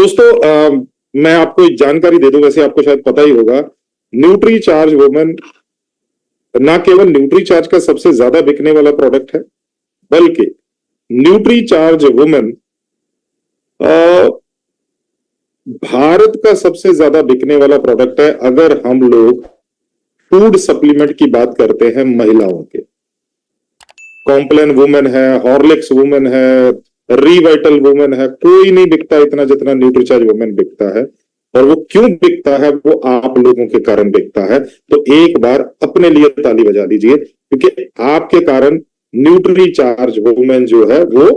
दोस्तों मैं आपको एक जानकारी दे दूं, वैसे आपको शायद पता ही होगा, न्यूट्री चार्ज वुमेन ना केवल न्यूट्री चार्ज का सबसे ज्यादा बिकने वाला प्रोडक्ट है, बल्कि न्यूट्री चार्ज वुमेन भारत का सबसे ज्यादा बिकने वाला प्रोडक्ट है अगर हम लोग फूड सप्लीमेंट की बात करते हैं महिलाओं के। कॉम्प्लेन वुमेन है, हॉर्लिक्स वुमेन है, रिवाइटल वुमेन है, कोई नहीं बिकता इतना जितना न्यूट्रीचार्ज वुमेन बिकता है। और वो क्यों बिकता है? वो आप लोगों के कारण बिकता है। तो एक बार अपने लिए ताली बजा दीजिए, क्योंकि आपके कारण न्यूट्रीचार्ज वुमेन जो है वो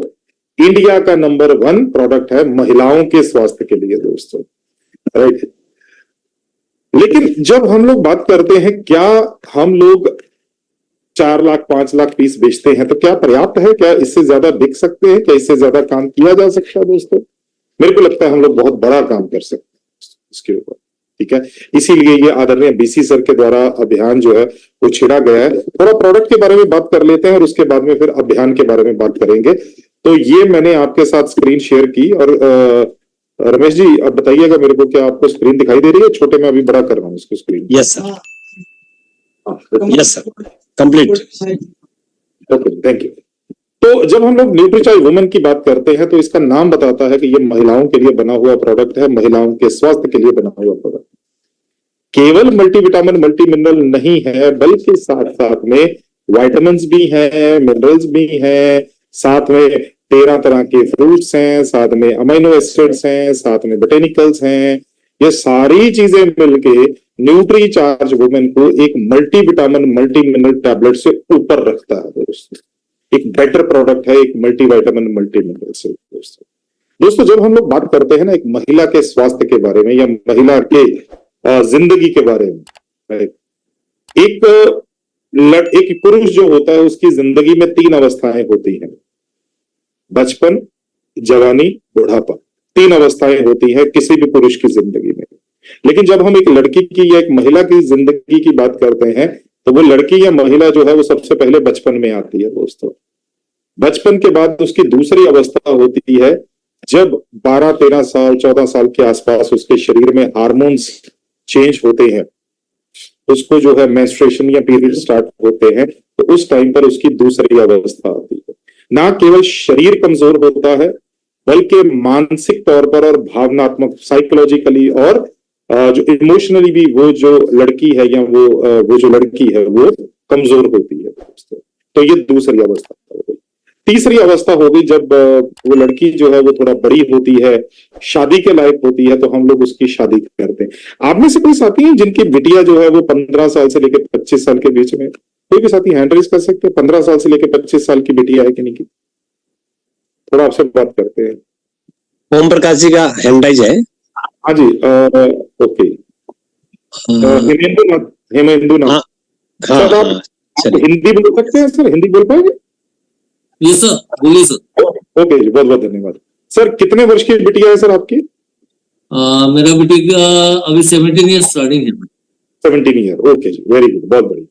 इंडिया का नंबर 1 प्रोडक्ट है महिलाओं के स्वास्थ्य के लिए दोस्तों, राइट। लेकिन जब हम लोग बात करते हैं क्या हम लोग 4 लाख 5 लाख पीस बेचते हैं तो क्या पर्याप्त है? क्या इससे ज्यादा बिक सकते हैं? क्या इससे ज्यादा काम किया जा सकता है? दोस्तों मेरे को लगता है हम लोग बहुत बड़ा काम कर सकते हैं इसके ऊपर, ठीक है। इसीलिए ये आदरणीय बीसी सर के द्वारा अभियान जो है वो छिड़ा गया है। थोड़ा प्रोडक्ट के बारे में बात कर लेते हैं और उसके बाद में फिर अभियान के बारे में बात करेंगे। तो ये मैंने आपके साथ स्क्रीन शेयर की और रमेश जी अब बताइएगा मेरे को, क्या आपको स्क्रीन दिखाई दे रही है? छोटे में अभी बड़ा कर रहा हूँ इसको screen. Yes sir, yes sir, complete. Okay, thank you. तो जब हम लोग न्यूट्रीचार्ज वुमेन की बात करते हैं तो इसका नाम बताता है कि ये महिलाओं के लिए बना हुआ प्रोडक्ट है, महिलाओं के स्वास्थ्य के लिए बना हुआ प्रोडक्ट। केवल मल्टीविटामिन मल्टी मिनरल नहीं है, बल्कि साथ साथ में विटामिन्स भी हैं, मिनरल्स भी हैं, साथ में 13 तरह के फ्रूट्स हैं, साथ में अमीनो एसिड्स हैं, साथ में बोटेनिकल्स हैं। ये सारी चीजें मिलके न्यूट्री चार्ज वुमेन को एक मल्टीविटामिन मल्टी मिनरल टैबलेट से ऊपर रखता है दोस्तों। एक बेटर प्रोडक्ट है, एक मल्टीविटामिन मल्टी मिनरल से दोस्तों जब हम लोग बात करते हैं ना एक महिला के स्वास्थ्य के बारे में या महिला के जिंदगी के बारे में, एक पुरुष जो होता है उसकी जिंदगी में 3 अवस्थाएं होती हैं, बचपन, जवानी, बुढ़ापा। 3 अवस्थाएं होती हैं किसी भी पुरुष की जिंदगी में। लेकिन जब हम एक लड़की की या एक महिला की जिंदगी की बात करते हैं तो वो लड़की या महिला जो है वो सबसे पहले बचपन में आती है दोस्तों। बचपन के बाद उसकी दूसरी अवस्था होती है जब 12, 13 साल, 14 साल के आसपास उसके शरीर में हार्मोन्स चेंज होते हैं, उसको जो है मेंस्ट्रुएशन या पीरियड स्टार्ट होते हैं, तो उस टाइम पर उसकी दूसरी अवस्था आती है। ना केवल शरीर कमजोर होता है बल्कि मानसिक तौर पर और भावनात्मक, साइकोलॉजिकली और जो इमोशनली भी वो जो लड़की है या वो जो लड़की है वो कमजोर होती है दोस्तों। तो ये दूसरी अवस्था हो गई। तीसरी अवस्था हो गई जब वो लड़की जो है वो थोड़ा बड़ी होती है, शादी के लायक होती है, तो हम लोग उसकी शादी करते हैं। आप में से कोई साथी हैं जिनकी बिटिया जो है वो 15 साल से लेकर 25 साल के बीच में? कोई भी साथी हैंड रेज कर सकते हैं? 15 साल से लेकर 25 साल की बिटिया है कि नहीं की? थोड़ा आपसे बात करते हैं। ओम प्रकाश जी का हैंड राइज है। हाँ जी, ओके। हेमेंदु नाथ सर, आप हिंदी बोल सकते हैं सर? हिंदी बोल पाएंगे? ये सर बोलिए सर। ओके जी, बहुत बहुत धन्यवाद सर। कितने वर्ष की बिटिया है सर आपकी? मेरा बेटी का अभी 17 ईयर स्टार्टिंग है। 17 ईयर, ओके जी, वेरी गुड, बहुत बढ़िया।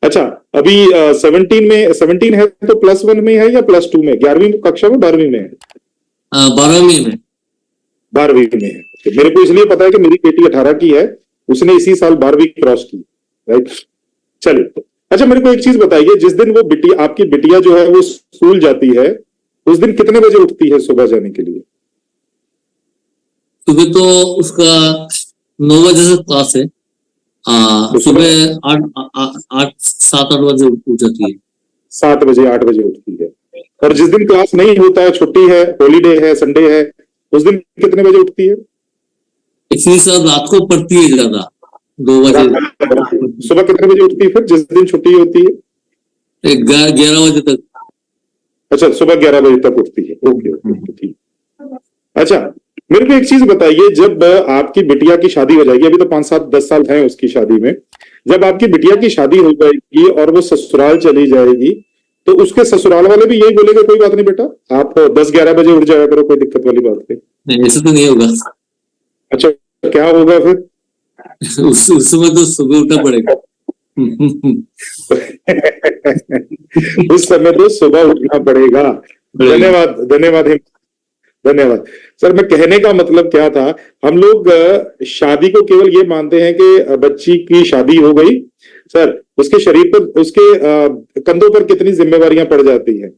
अच्छा, अभी 17 है तो +1 में है या +2 में? 11वीं कक्षा में, 12वीं में है? 12वीं में। 12वीं में है। मेरे को इसलिए पता है कि मेरी बेटी 18 की है, उसने इसी साल 12वीं क्रॉस की, राइट। चलिए, अच्छा मेरे को एक चीज बताइए, जिस दिन वो बिटिया, आपकी बिटिया जो है वो स्कूल जाती है, उस दिन कितने बजे उठती है सुबह जाने के लिए? सुबह तो उसका 9 बजे से क्लास है। सुबह 7-8 बजे उठ जाती है। 7 बजे 8 बजे उठती है। और जिस दिन क्लास नहीं होता है, छुट्टी है, हॉलीडे है, संडे है, उस दिन कितने बजे उठती है? इतनी सर रात को पढ़ती है ज्यादा, 2 बजे। सुबह कितने बजे उठती है फिर जिस दिन छुट्टी होती है? 11 बजे तक। अच्छा, सुबह 11 बजे तक उठती है, ओके ओके, ठीक। अच्छा मेरे को एक चीज बताइए, जब आपकी बिटिया की शादी हो जाएगी, अभी तो 5, 7, 10 साल है उसकी शादी में, जब आपकी बिटिया की शादी हो जाएगी और वो ससुराल चली जाएगी तो उसके ससुराल वाले भी यही बोलेंगे कोई बात नहीं बेटा, आप 10-11 बजे उठ जाया करो, कोई दिक्कत वाली बात नहीं। ऐसा तो नहीं होगा। अच्छा, क्या होगा फिर? उस समय तो सुबह उठना पड़ेगा। उस समय तो सुबह उठना पड़ेगा। धन्यवाद धन्यवाद धन्यवाद सर। मैं कहने का मतलब क्या था, हम लोग शादी को केवल ये मानते हैं कि बच्ची की शादी हो गई सर, उसके शरीर पर, उसके कंधों पर कितनी जिम्मेवारियां पड़ जाती हैं।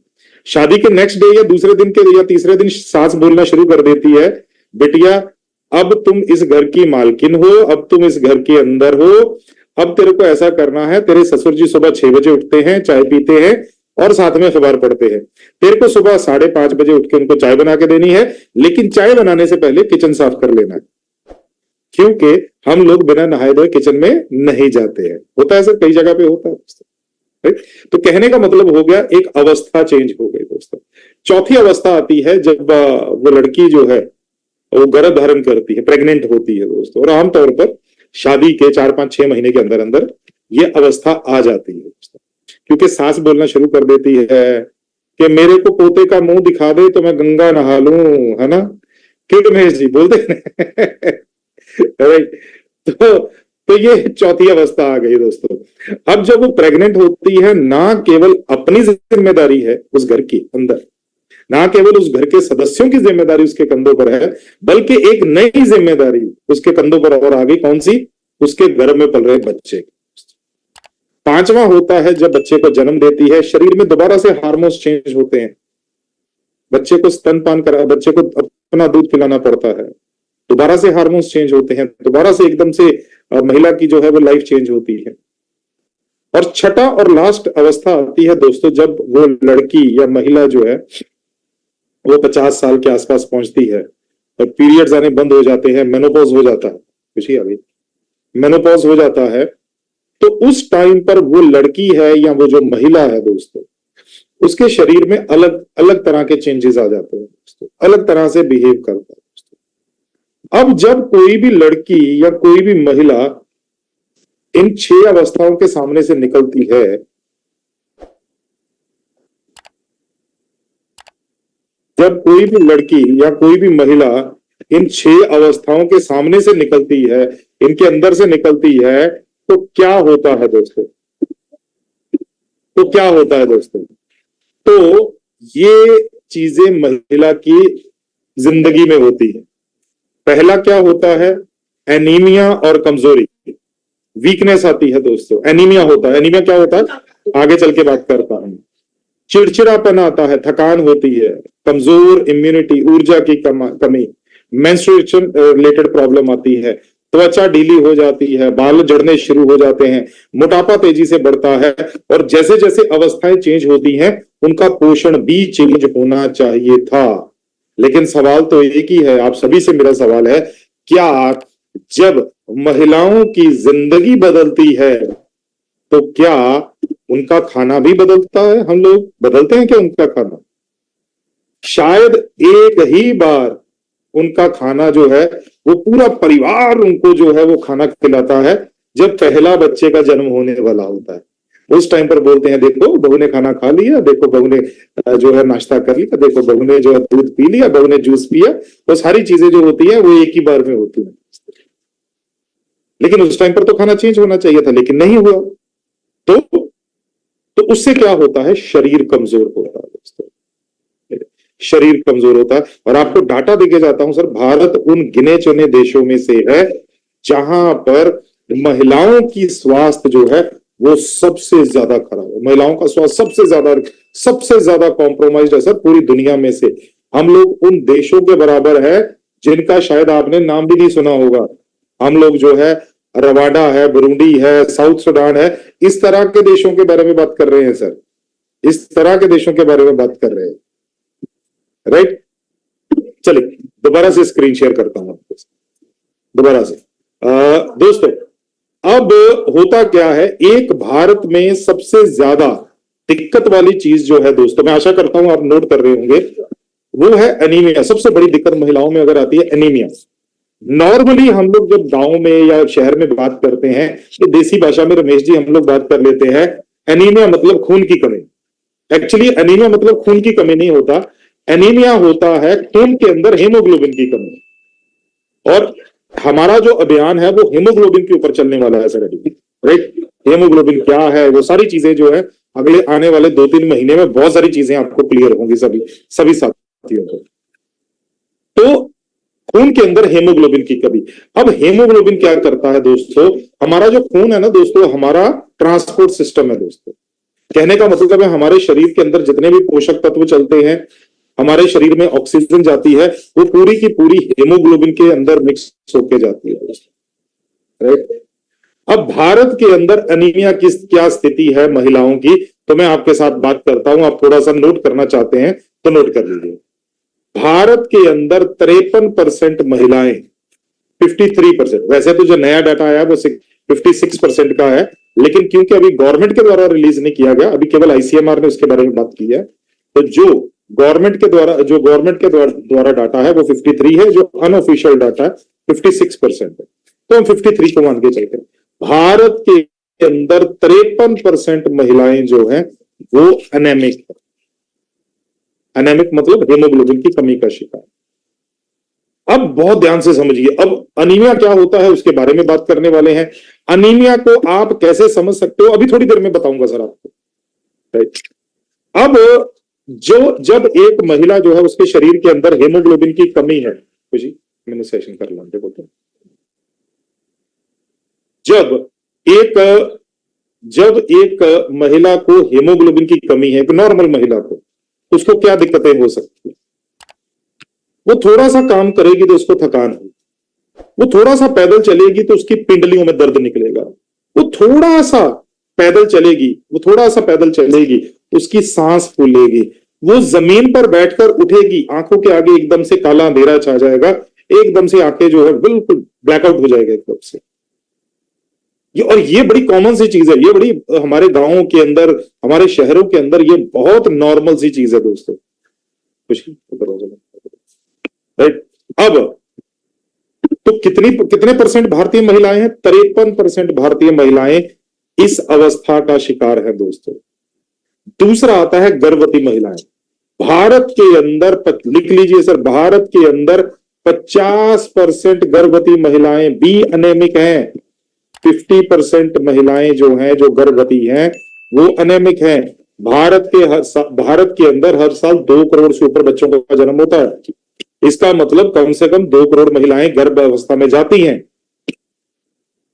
शादी के नेक्स्ट डे या दूसरे दिन के या तीसरे दिन सास बोलना शुरू कर देती है, बिटिया अब तुम इस घर की मालकिन हो, अब तुम इस घर के अंदर हो, अब तेरे को ऐसा करना है। तेरे ससुर जी सुबह 6 बजे उठते हैं, चाय पीते हैं और साथ में अखबार पढ़ते हैं। तेरे को सुबह 5:30 बजे उठ के उनको चाय बना के देनी है, लेकिन चाय बनाने से पहले किचन साफ कर लेना है, क्योंकि हम लोग बिना नहाए धोए किचन में नहीं जाते हैं। होता है सर, कई जगह पे होता है। तो कहने का मतलब हो गया एक अवस्था चेंज हो गई दोस्तों। चौथी अवस्था आती है जब वो लड़की जो है वो गर्भ धारण करती है, प्रेग्नेंट होती है दोस्तों, और आमतौर पर शादी के 4, 5, 6 महीने के अंदर अंदर ये अवस्था आ जाती है दोस्तों, क्योंकि सास बोलना शुरू कर देती है कि मेरे को पोते का मुंह दिखा दे तो मैं गंगा नहा लूं, है ना, क्यों रमेश जी बोलते हैं। तो ये चौथी अवस्था आ गई दोस्तों। अब जब वो प्रेग्नेंट होती है, ना केवल अपनी जिम्मेदारी है उस घर की अंदर, ना केवल उस घर के सदस्यों की जिम्मेदारी उसके कंधों पर है, बल्कि एक नई जिम्मेदारी उसके कंधों पर और आ गई। कौन सी? उसके गर्भ में पल रहे बच्चे। पांचवा होता है जब बच्चे को जन्म देती है, शरीर में दोबारा से हार्मोन्स चेंज होते हैं, बच्चे को स्तनपान करा, बच्चे को अपना दूध पिलाना पड़ता है, दोबारा से हार्मोन्स चेंज होते हैं, दोबारा से एकदम से महिला की जो है वो लाइफ चेंज होती है। और छठा और लास्ट अवस्था आती है दोस्तों जब वो लड़की या महिला जो है वो 50 साल के आसपास पहुंचती है और पीरियड्स आने बंद हो जाते हैं, मेनोपॉज हो जाता है, खुशी आ गई, मेनोपॉज हो जाता है। तो उस टाइम पर वो लड़की है या वो जो महिला है दोस्तों, उसके शरीर में अलग अलग तरह के चेंजेस आ जाते हैं दोस्तों, अलग तरह से बिहेव करता है दोस्तों। अब जब कोई भी लड़की या कोई भी महिला इन 6 अवस्थाओं के सामने से निकलती है, जब कोई भी लड़की या कोई भी महिला इन 6 अवस्थाओं के सामने से निकलती है, इनके अंदर से निकलती है, तो क्या होता है दोस्तों? तो क्या होता है दोस्तों? तो ये चीजें महिला की जिंदगी में होती है। पहला क्या होता है? एनीमिया और कमजोरी, वीकनेस आती है दोस्तों, एनीमिया होता है। एनीमिया क्या होता है आगे चल के बात करता हूं। चिड़चिड़ापन आता है, थकान होती है, कमजोर इम्यूनिटी, ऊर्जा की कमी, मेंस्ट्रुएशन रिलेटेड प्रॉब्लम आती है, त्वचा ढीली हो जाती है, बाल झड़ने शुरू हो जाते हैं, मोटापा तेजी से बढ़ता है। और जैसे जैसे अवस्थाएं चेंज होती हैं उनका पोषण भी चेंज होना चाहिए था। लेकिन सवाल तो एक ही है, आप सभी से मेरा सवाल है, क्या जब महिलाओं की जिंदगी बदलती है तो क्या उनका खाना भी बदलता है? हम लोग बदलते हैं क्या उनका खाना? शायद एक ही बार उनका खाना जो है वो पूरा परिवार उनको जो है वो खाना खिलाता है जब पहला बच्चे का जन्म होने वाला होता है। उस टाइम पर बोलते हैं देखो बहू ने खाना खा लिया, देखो बहू ने जो है नाश्ता कर लिया, देखो बहू ने जो है दूध पी लिया, बहू ने जूस पिया। वो सारी चीजें जो होती है वो एक ही बार में होती है। लेकिन उस टाइम पर तो खाना चेंज होना चाहिए था, लेकिन नहीं हुआ। तो उससे क्या होता है? शरीर कमजोर होता है दोस्तों, शरीर कमजोर होता है। और आपको डाटा देके जाता हूं सर, भारत उन गिने चुने देशों में से है जहां पर महिलाओं की स्वास्थ्य जो है वो सबसे ज्यादा खराब है। महिलाओं का स्वास्थ्य सबसे ज्यादा कॉम्प्रोमाइज है सर पूरी दुनिया में से। हम लोग उन देशों के बराबर है जिनका शायद आपने नाम भी नहीं सुना होगा। हम लोग जो है रवांडा है, बुरुंडी है, साउथ सुडान है, इस तरह के देशों के बारे में बात कर रहे हैं सर, इस तरह के देशों के बारे में बात कर रहे हैं। राइट, चलिए दोबारा से स्क्रीन शेयर करता हूं आपको दोबारा से। दोस्तों अब होता क्या है, एक भारत में सबसे ज्यादा दिक्कत वाली चीज जो है दोस्तों, मैं आशा करता हूं आप नोट कर रहे होंगे, वो है एनीमिया। सबसे बड़ी दिक्कत महिलाओं में अगर आती है एनीमिया। नॉर्मली हम लोग जब गांव में या शहर में बात करते हैं तो देसी भाषा में रमेश जी हम लोग बात कर लेते हैं एनीमिया मतलब खून की कमी। एक्चुअली एनीमिया मतलब खून की कमी नहीं होता, एनीमिया होता है खून के अंदर हीमोग्लोबिन की कमी। और हमारा जो अभियान है वो हीमोग्लोबिन के ऊपर चलने वाला है सर। राइट, हीमोग्लोबिन क्या है, वो सारी चीजें जो है अगले आने वाले 2-3 महीने में बहुत सारी चीजें आपको क्लियर होंगी सभी साथियों को। तो खून के अंदर हेमोग्लोबिन की कमी। अब हेमोग्लोबिन क्या करता है दोस्तों, हमारा जो खून है ना दोस्तों, हमारा ट्रांसपोर्ट सिस्टम है दोस्तों। कहने का मतलब है हमारे शरीर के अंदर जितने भी पोषक तत्व चलते हैं, हमारे शरीर में ऑक्सीजन जाती है, वो पूरी की पूरी हेमोग्लोबिन के अंदर मिक्स होके जाती है दोस्तों, राइट। अब भारत के अंदर अनीमिया की क्या स्थिति है महिलाओं की, तो मैं आपके साथ बात करता हूं। आप थोड़ा सा नोट करना चाहते हैं तो नोट कर लीजिए। भारत के अंदर 53% महिलाएं, 53%, वैसे तो जो नया डाटा आया वो 56% का है, लेकिन क्योंकि अभी गवर्नमेंट के द्वारा रिलीज नहीं किया गया, अभी केवल आईसीएमआर ने उसके बारे में बात की है, तो जो गवर्नमेंट के द्वारा डाटा है वो 53 है, जो अनऑफिशियल डाटा है 56% है, तो हम 53 को मान के चलते हैं। भारत के अंदर 53% महिलाएं जो है वो अनेमिक है। अनेमिक मतलब हेमोग्लोबिन की कमी का शिकार। अब बहुत ध्यान से समझिए, अब अनीमिया क्या होता है उसके बारे में बात करने वाले हैं। अनीमिया को आप कैसे समझ सकते हो अभी थोड़ी देर में बताऊंगा सर आपको, राइट। अब जब एक महिला जो है उसके शरीर के अंदर हेमोग्लोबिन की कमी है, जी मैंने सेशन कर लिया, बोलते जब एक महिला को हेमोग्लोबिन की कमी है, एक नॉर्मल महिला को, उसको क्या दिक्कतें हो सकती है। वो थोड़ा सा काम करेगी तो उसको थकान होगी, वो थोड़ा सा पैदल चलेगी तो उसकी पिंडलियों में दर्द निकलेगा, वो थोड़ा सा पैदल चलेगी उसकी सांस फूलेगी, वो जमीन पर बैठकर उठेगी, आंखों के आगे एकदम से काला अंधेरा छा जाएगा, एकदम से आंखें जो है बिल्कुल ब्लैकआउट हो जाएगा एकदम से। और ये बड़ी कॉमन सी चीज है, ये बड़ी हमारे गांवों के अंदर, हमारे शहरों के अंदर ये बहुत नॉर्मल सी चीज है दोस्तों। राइट। अब तो कितने परसेंट भारतीय महिलाएं हैं, 53% भारतीय महिलाएं इस अवस्था का शिकार है दोस्तों। दूसरा आता है गर्भवती महिलाएं। भारत के अंदर लिख लीजिए सर, भारत के अंदर 50% गर्भवती महिलाएं भी अनेमिक हैं। 50% महिलाएं जो हैं, जो गर्भवती हैं, वो अनेमिक हैं। भारत के अंदर हर साल 2 करोड़ से ऊपर बच्चों का जन्म होता है। इसका मतलब कम से कम 2 करोड़ महिलाएं गर्भ अवस्था में जाती हैं।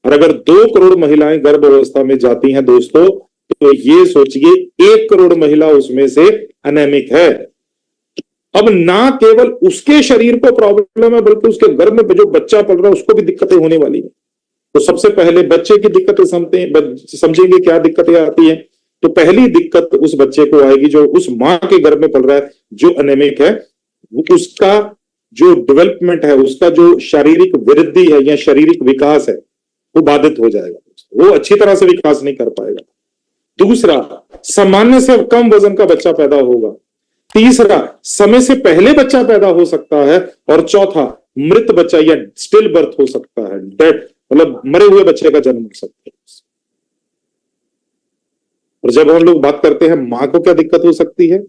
और अगर 2 करोड़ महिलाएं गर्भ अवस्था में जाती हैं दोस्तों, तो ये सोचिए 1 करोड़ महिला उसमें से अनेमिक है। अब ना केवल उसके शरीर को प्रॉब्लम है, बल्कि उसके गर्भ में जो बच्चा पल रहा है उसको भी दिक्कतें होने वाली है। तो सबसे पहले बच्चे की दिक्कतें समझेंगे, क्या दिक्कतें आती हैं। तो पहली दिक्कत उस बच्चे को आएगी जो उस मां के गर्भ में पल रहा है, जो अनेमिक है, उसका जो डेवलपमेंट है, उसका जो शारीरिक वृद्धि है या शारीरिक विकास है, वो बाधित हो जाएगा, वो अच्छी तरह से विकास नहीं कर पाएगा। दूसरा, सामान्य से कम वजन का बच्चा पैदा होगा। तीसरा, समय से पहले बच्चा पैदा हो सकता है। और चौथा, मृत बच्चा या स्टिल बर्थ हो सकता है, डेड मतलब मरे हुए बच्चे का जन्म हो सकता है। और जब हम लोग बात करते हैं मां को क्या दिक्कत हो सकती है,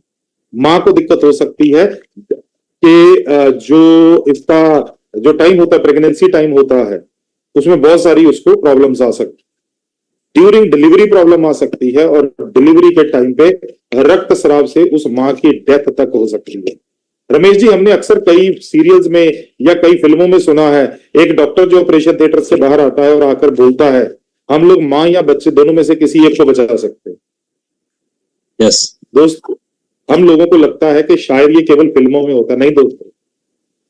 मां को दिक्कत हो सकती है कि जो इसका जो टाइम होता है, प्रेगनेंसी टाइम होता है, उसमें बहुत सारी उसको प्रॉब्लम्स आ सकती है। ड्यूरिंग डिलीवरी प्रॉब्लम आ सकती है, और डिलीवरी के टाइम पे रक्त स्राव से उस मां की डेथ तक हो सकती है। रमेश जी, हमने अक्सर कई सीरियल्स में या कई फिल्मों में सुना है, एक डॉक्टर जो ऑपरेशन थिएटर से बाहर आता है और आकर बोलता है, हम लोग मां या बच्चे दोनों में से किसी एक को बचा सकते हैं। यस दोस्तों, हम लोगों को लगता है कि शायद ये केवल फिल्मों में होता है। नहीं दोस्तों,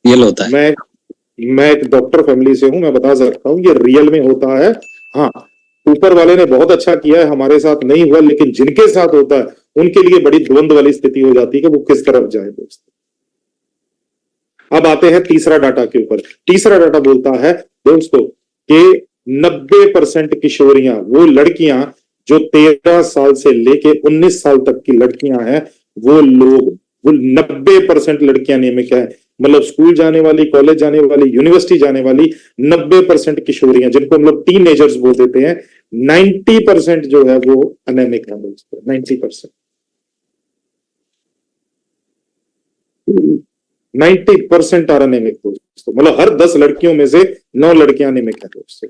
रियल होता है। मैं एक डॉक्टर फैमिली से हूं, मैं बता सकता हूं ये रियल में होता है। हाँ, ऊपर वाले ने बहुत अच्छा किया है, हमारे साथ नहीं हुआ, लेकिन जिनके साथ होता है उनके लिए बड़ी द्वंद वाली स्थिति हो जाती है कि वो किस तरफ जाए दोस्तों। अब आते हैं तीसरा डाटा के ऊपर। तीसरा डाटा बोलता है दोस्तों कि 90% किशोरियां, वो लड़कियां जो 13 साल से लेके 19 साल तक की लड़कियां हैं, वो 90% लड़कियां अनेमिक है। मतलब स्कूल जाने वाली, कॉलेज जाने वाली, यूनिवर्सिटी जाने वाली 90% किशोरियां, जिनको हम लोग टीनेजर्स बोल देते हैं, 90% जो है वो अनेमिक है दोस्तों। 90% आर अनेमिक दोस्तों। मतलब हर 10 लड़कियों में से 9 लड़कियां अनेमिक है दोस्तों।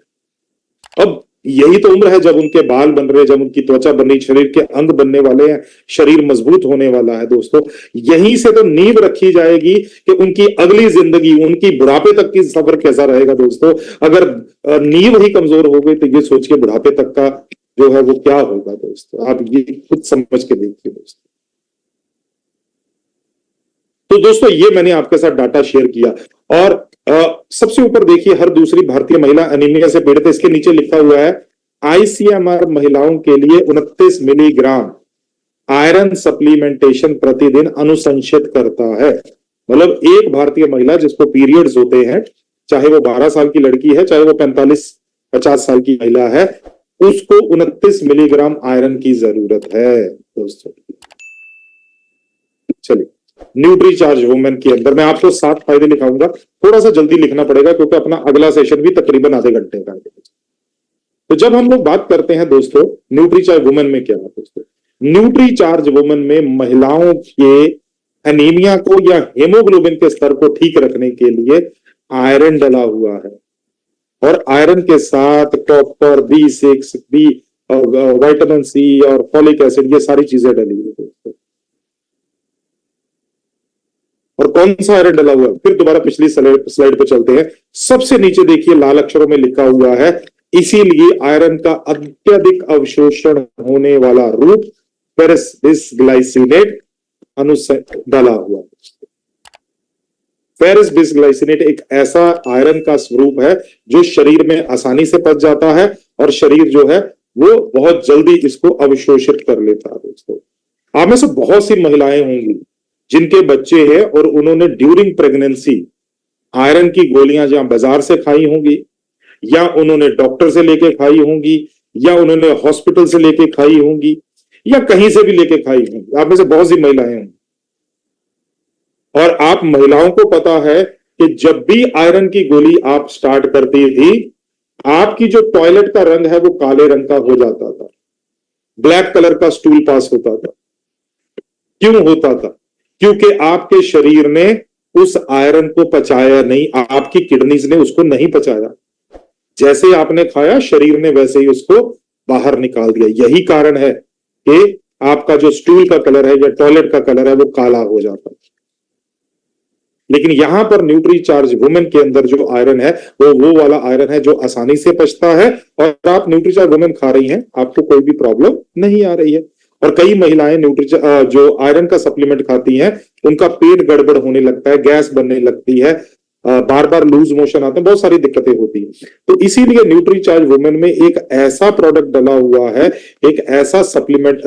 अब यही तो उम्र है जब उनके बाल बन रहे, जब उनकी त्वचा बन रही, शरीर के अंग बनने वाले हैं, शरीर मजबूत होने वाला है दोस्तों। यहीं से तो नींव रखी जाएगी कि उनकी अगली जिंदगी, उनकी बुढ़ापे तक की सफर कैसा रहेगा दोस्तों। अगर नींव ही कमजोर हो गई तो ये सोच के बुढ़ापे तक का जो है वो क्या होगा दोस्तों, आप ये खुद समझ के देखिए दोस्तों। तो दोस्तों ये मैंने आपके साथ डाटा शेयर किया। और सबसे ऊपर देखिए, हर दूसरी भारतीय महिला एनीमिया से पीड़ित है। इसके नीचे लिखा हुआ है आईसीएमआर महिलाओं के लिए 29 मिलीग्राम आयरन सप्लीमेंटेशन प्रतिदिन अनुशंसित करता है। मतलब एक भारतीय महिला जिसको पीरियड्स होते हैं, चाहे वो 12 साल की लड़की है, चाहे वो 45-50 साल की महिला है, उसको 29 मिलीग्राम आयरन की जरूरत है दोस्तों। चलिए, न्यूट्रीचार्ज वुमेन के अंदर मैं आपको 7 फायदे लिखाऊंगा। थोड़ा सा जल्दी लिखना पड़ेगा क्योंकि अपना अगला सेशन भी तकरीबन आधे घंटे का है। तो जब हम लोग बात करते हैं दोस्तों न्यूट्रीचार्ज वुमेन में, क्या है दोस्तों, न्यूट्रीचार्ज वुमेन में महिलाओं के एनीमिया को या हेमोग्लोबिन के स्तर को ठीक रखने के लिए आयरन डला हुआ है। और आयरन के साथ copper, B6, B, vitamin C और फॉलिक एसिड, ये सारी चीजें डली हुई दोस्तों। और कौन सा आयरन डला हुआ है, फिर दोबारा पिछली स्लाइड पे चलते हैं। सबसे नीचे देखिए लाल अक्षरों में लिखा हुआ है, इसीलिए आयरन का अत्यधिक अवशोषण होने वाला रूप फेरस बिसग्लाइसिनेट डाला हुआ है। फेरस बिसग्लाइसिनेट एक ऐसा आयरन का स्वरूप है जो शरीर में आसानी से पच जाता है और शरीर जो है वो बहुत जल्दी इसको अवशोषित कर लेता है दोस्तों। आप में से बहुत सी महिलाएं होंगी जिनके बच्चे हैं और उन्होंने ड्यूरिंग प्रेगनेंसी आयरन की गोलियां जहां बाजार से खाई होंगी, या उन्होंने डॉक्टर से लेके खाई होंगी, या उन्होंने हॉस्पिटल से लेके खाई होंगी, या कहीं से भी लेके खाई होंगी। आप में से बहुत सी महिलाएं होंगी। और आप महिलाओं को पता है कि जब भी आयरन की गोली आप स्टार्ट करती थी, आपकी जो टॉयलेट का रंग है वो काले रंग का हो जाता था, ब्लैक कलर का स्टूल पास होता था। क्यों होता था? क्योंकि आपके शरीर ने उस आयरन को पचाया नहीं, आपकी किडनीज ने उसको नहीं पचाया। जैसे आपने खाया, शरीर ने वैसे ही उसको बाहर निकाल दिया। यही कारण है कि आपका जो स्टूल का कलर है या टॉयलेट का कलर है वो काला हो जाता है। लेकिन यहां पर न्यूट्रीचार्ज वुमेन के अंदर जो आयरन है वो वाला आयरन है जो आसानी से पचता है। और आप न्यूट्रीचार्ज वुमेन खा रही हैं, आपको कोई भी प्रॉब्लम नहीं आ रही है। और कई महिलाएं जो आयरन का सप्लीमेंट खाती हैं, उनका पेट गड़बड़ होने लगता है, गैस बनने लगती है, बार बार लूज मोशन आते हैं, बहुत सारी दिक्कतें होती हैं। तो इसीलिए न्यूट्रीचार्ज वुमेन में एक ऐसा प्रोडक्ट डला हुआ है, एक ऐसा सप्लीमेंट,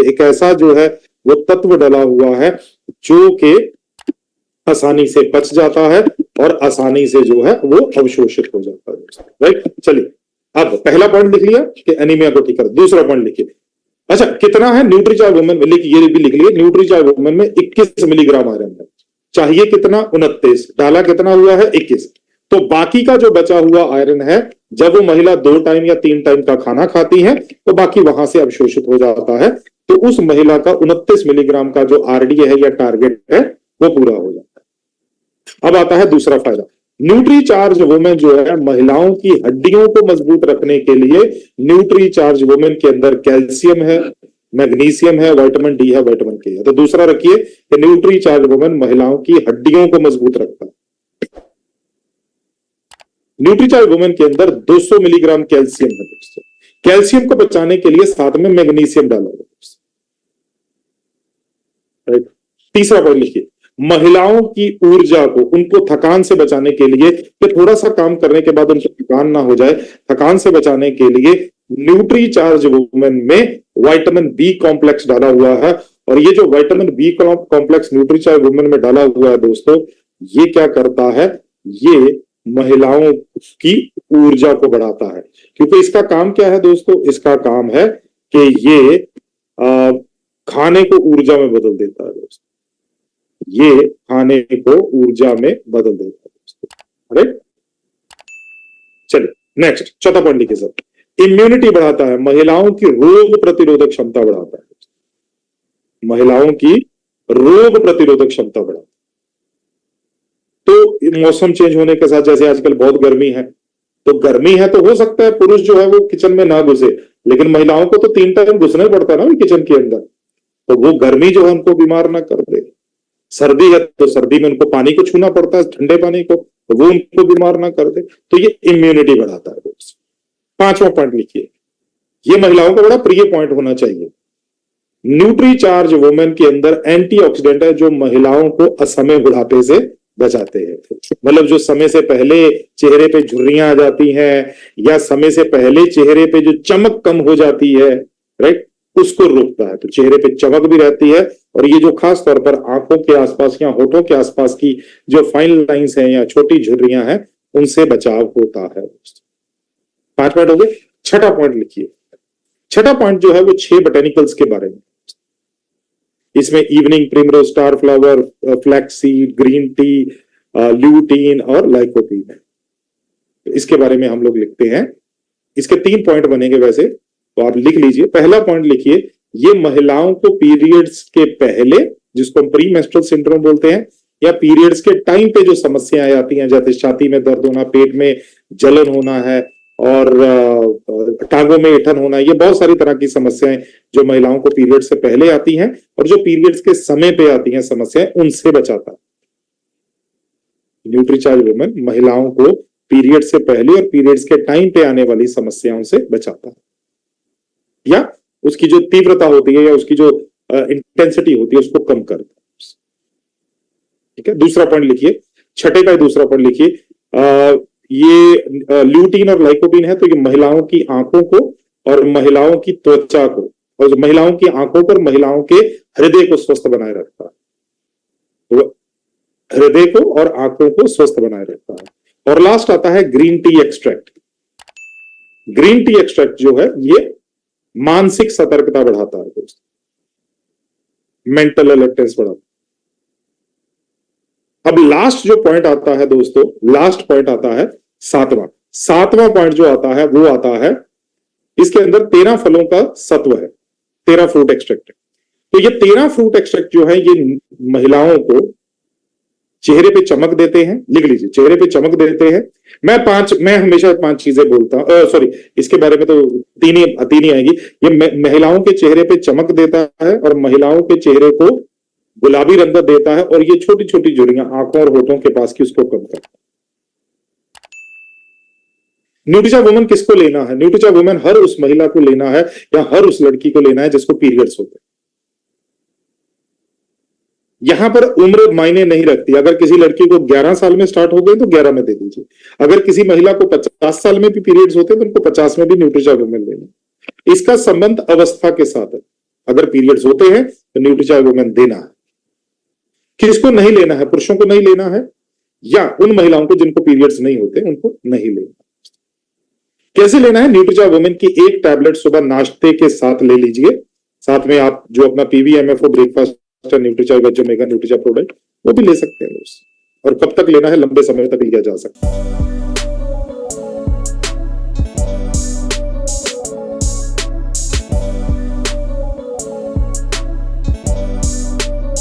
एक ऐसा जो है वो तत्व डला हुआ है जो कि आसानी से पच जाता है और आसानी से जो है वो अवशोषित हो जाता है। राइट, चलिए अब पहला पॉइंट लिख लिया कि एनीमिया को ठीक कर। दूसरा पॉइंट लिखिए। अच्छा, कितना है न्यूट्रीचार्ज वुमेन में? ये भी लिख लिए, न्यूट्रीचार्ज वुमेन में 21 मिलीग्राम आयरन है। चाहिए कितना? 29। डाला कितना हुआ है? 21। तो बाकी का जो बचा हुआ आयरन है, जब वो महिला 2 टाइम या 3 टाइम का खाना खाती है तो बाकी वहां से अवशोषित हो जाता है। तो उस महिला का 29 मिलीग्राम का जो आरडीए है या टारगेट है वो पूरा हो जाता है। अब आता है दूसरा फायदा। न्यूट्रीचार्ज वुमेन जो है महिलाओं की हड्डियों को मजबूत रखने के लिए, न्यूट्रीचार्ज वुमेन के अंदर कैल्शियम है, मैग्नीशियम है, विटामिन डी है, विटामिन के है। तो दूसरा रखिए कि न्यूट्रीचार्ज वुमेन महिलाओं की हड्डियों को मजबूत रखता है। न्यूट्रीचार्ज वुमेन के अंदर 200 मिलीग्राम कैल्शियम है दोस्तों। कैल्शियम को बचाने के लिए साथ में मैग्नीशियम डाला हुआ है। तीसरा पॉइंट लिखिए, महिलाओं की ऊर्जा को, उनको थकान से बचाने के लिए, कि थोड़ा सा काम करने के बाद उनको थकान ना हो जाए, थकान से बचाने के लिए न्यूट्रीचार्ज वुमेन में विटामिन बी कॉम्प्लेक्स डाला हुआ है। और ये जो vitamin B complex Nutricharge Women में डाला हुआ है दोस्तों, ये क्या करता है? ये महिलाओं की ऊर्जा को बढ़ाता है। क्योंकि इसका काम क्या है दोस्तों? इसका काम है कि ये खाने को ऊर्जा में बदल देता है दोस्तों। ये खाने को ऊर्जा में बदल देता है दोस्तों। राइट, चलिए नेक्स्ट, चौथा पॉइंट लिखिए सर। इम्यूनिटी बढ़ाता है, महिलाओं की रोग प्रतिरोधक क्षमता बढ़ाता है। महिलाओं की रोग प्रतिरोधक क्षमता बढ़ाता है। तो मौसम चेंज होने के साथ, जैसे आजकल बहुत गर्मी है, तो गर्मी है तो हो सकता है पुरुष जो है वो किचन में ना घुसे, लेकिन महिलाओं को तो 3 टाइम घुसना पड़ता है ना किचन के अंदर, तो वो गर्मी जो है उनको बीमार ना कर दे। सर्दी है तो सर्दी में उनको पानी को छूना पड़ता है, ठंडे पानी को, तो वो उनको बीमार ना कर दे, तो ये इम्यूनिटी बढ़ाता है। 5वां पॉइंट लिखिए, ये महिलाओं का बड़ा प्रिय पॉइंट होना चाहिए। न्यूट्री चार्ज वुमेन के अंदर एंटीऑक्सीडेंट है जो महिलाओं को असमय बुढ़ापे से बचाते हैं। मतलब जो समय से पहले चेहरे पे झुर्रियां आ जाती हैं या समय से पहले चेहरे पे जो चमक कम हो जाती है, राइट, उसको रोकता है। तो चेहरे पे चमक भी रहती है, और ये जो खास तौर पर आंखों के आसपास या होठों के आसपास की जो फाइन लाइंस हैं या छोटी झुर्रियां हैं, उनसे बचाव होता है। 5 पॉइंट हो गए। 6ठा पॉइंट लिखिए। 6ठा पॉइंट जो है वो 6 बोटेनिकल्स के बारे में। इसमें evening primrose, star flower, flaxseed, green tea, lutein और लाइकोपीन है। इसके बारे में हम लोग लिखते हैं। इसके 3 पॉइंट बनेंगे वैसे, तो आप लिख लीजिए। पहला पॉइंट लिखिए, ये महिलाओं को पीरियड्स के पहले, जिसको हम प्री मेंस्ट्रुअल सिंड्रोम बोलते हैं, या पीरियड्स के टाइम पे जो समस्याएं आती हैं, जैसे छाती में दर्द होना, पेट में जलन होना है और टांगों में ऐंठन होना, ये बहुत सारी तरह की समस्याएं जो महिलाओं को पीरियड से पहले आती हैं और जो पीरियड्स के समय पे आती हैं समस्याएं, उनसे बचाता है। न्यूट्रीचार्ज वुमेन महिलाओं को पीरियड से पहले और पीरियड्स के टाइम पे आने वाली समस्याओं से बचाता है, या उसकी जो तीव्रता होती है या उसकी जो इंटेंसिटी होती है उसको कम करता है। ठीक है, दूसरा पॉइंट लिखिए, 6ठे का दूसरा पॉइंट लिखिए। ये ल्यूटीन और लाइकोपीन है, तो ये महिलाओं की आंखों को और महिलाओं की त्वचा को, और जो महिलाओं की आंखों पर महिलाओं के हृदय को स्वस्थ बनाए रखता है। तो हृदय को और आंखों को स्वस्थ बनाए रखता है। और लास्ट आता है green tea extract. Green tea extract जो है ये मानसिक सतर्कता बढ़ाता है दोस्तों, मेंटल अलर्टनेस बढ़ाता है। अब लास्ट जो पॉइंट आता है दोस्तों, लास्ट पॉइंट आता है 7वां पॉइंट जो आता है वो आता है, इसके अंदर 13 फलों का सत्व है, 13 फ्रूट एक्सट्रैक्ट है। तो ये 13 फ्रूट एक्सट्रैक्ट जो है ये महिलाओं को चेहरे पे चमक देते हैं। लिख लीजिए, चेहरे पे चमक देते हैं। मैं हमेशा 5 चीजें बोलता हूं, सॉरी इसके बारे में तो तीन ही आएगी। ये महिलाओं के चेहरे पे चमक देता है और महिलाओं के चेहरे को गुलाबी रंग देता है, और ये छोटी छोटी झुर्रियां आंखों और होठों के पास की उसको कम करता है। न्यूट्रीचा वुमेन किसको लेना है? न्यूट्रीचा वुमेन हर उस महिला को लेना है या हर उस लड़की को लेना है जिसको पीरियड्स होते हैं। यहां पर उम्र मायने नहीं रखती। अगर किसी लड़की को 11 साल में स्टार्ट हो गए तो 11 में दे दीजिए। अगर किसी महिला को 50 साल में भी पीरियड्स होते हैं तो उनको 50 में भी न्यूट्रीचा वुमेन लेना। इसका संबंध अवस्था के साथ है। अगर पीरियड्स होते हैं तो न्यूट्रीचा वुमेन देना है। किसको नहीं लेना है? पुरुषों को नहीं लेना है, या उन महिलाओं को जिनको पीरियड्स नहीं होते उनको नहीं लेना। कैसे लेना है? न्यूट्रीचा वुमेन की 1 टैबलेट सुबह नाश्ते के साथ ले लीजिए। साथ में आप जो अपना PVMFO ब्रेकफास्ट न्यूट्रीचा वेज ओमेगा न्यूट्रीचा प्रोडक्ट वो भी ले सकते हैं। और कब तक लेना है? लंबे समय तक लिया जा सकता है।